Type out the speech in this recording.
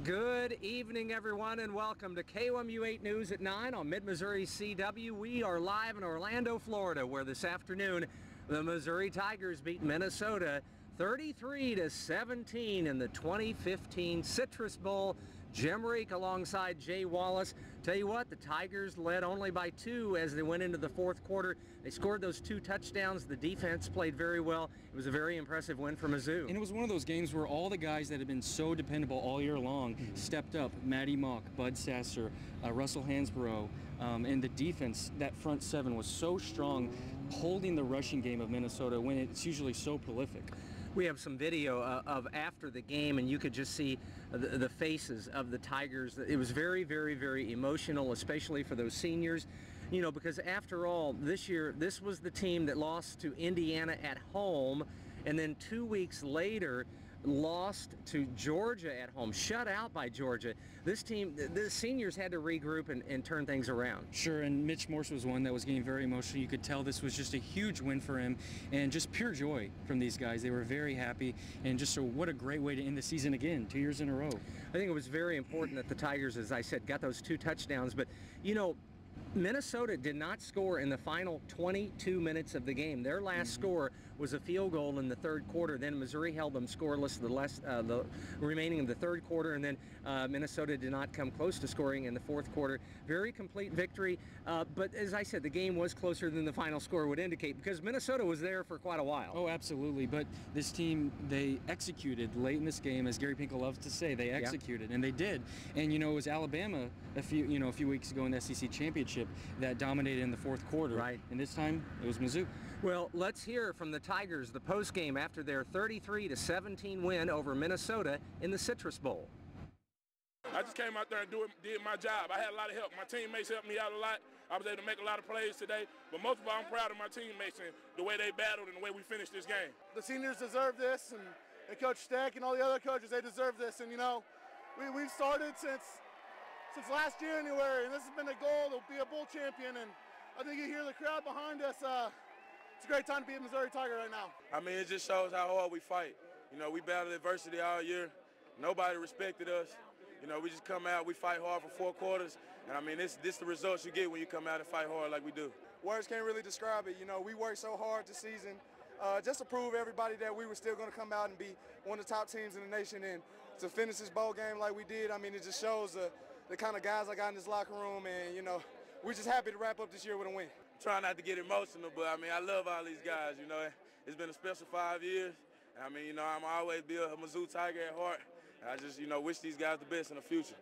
Good evening, everyone, and welcome to KOMU 8 News at 9 on Mid-Missouri CW. We are live in Orlando, Florida, where this afternoon the Missouri Tigers beat Minnesota 33-17 in the 2015 Citrus Bowl. Jim Reek alongside Jay Wallis. Tell you what, the Tigers led only by 2 as they went into the fourth quarter. They scored those 2 touchdowns. The defense played very well. It was a very impressive win for Mizzou. And it was one of those games where all the guys that have been so dependable all year long stepped up. Matty Mock, Bud Sasser, Russell Hansborough, and the defense, that front seven was so strong, holding the rushing game of Minnesota when it's usually so prolific. We have some video of after the game, and you could just see the faces of the Tigers. It was very, very, very emotional, especially for those seniors. You know, because after all, this year, this was the team that lost to Indiana at home, and then 2 weeks later, lost to Georgia at home, shut out by Georgia. This team, the seniors had to regroup and turn things around. Sure, and Mitch Morse was one that was getting very emotional. You could tell this was just a huge win for him, and just pure joy from these guys. They were very happy, and just what a great way to end the season again, 2 years in a row. I think it was very important that the Tigers, as I said, got those 2 touchdowns, but you know, Minnesota did not score in the final 22 minutes of the game. Their last score was a field goal in the third quarter. Then Missouri held them scoreless the remaining of the third quarter, and then Minnesota did not come close to scoring in the fourth quarter. Very complete victory, but as I said, the game was closer than the final score would indicate because Minnesota was there for quite a while. Oh, absolutely, but this team, they executed late in this game, as Gary Pinkel loves to say. They executed, and they did. And you know, it was Alabama a few weeks ago in the SEC championship that dominated in the fourth quarter. Right. And this time, it was Mizzou. Well, let's hear from the Tigers, the post-game after their 33-17 win over Minnesota in the Citrus Bowl. I just came out there and did my job. I had a lot of help. My teammates helped me out a lot. I was able to make a lot of plays today. But most of all, I'm proud of my teammates and the way they battled and the way we finished this game. The seniors deserve this, and Coach Steck and all the other coaches, they deserve this. And, you know, we've started since last January, and this has been a goal to be a bowl champion, and I think you hear the crowd behind us. It's a great time to be a Missouri Tiger right now. I mean, it just shows how hard we fight. You know, we battled adversity all year. Nobody respected us. You know, we just come out, we fight hard for 4 quarters, and I mean, this the results you get when you come out and fight hard like we do. Words can't really describe it. You know, we worked so hard this season just to prove everybody that we were still going to come out and be one of the top teams in the nation, and to finish this bowl game like we did, I mean, it just shows the kind of guys I got in this locker room, and, you know, we're just happy to wrap up this year with a win. Trying not to get emotional, but, I mean, I love all these guys, you know. It's been a special 5 years, and, I mean, you know, I'm always be a Mizzou Tiger at heart, and I just, you know, wish these guys the best in the future.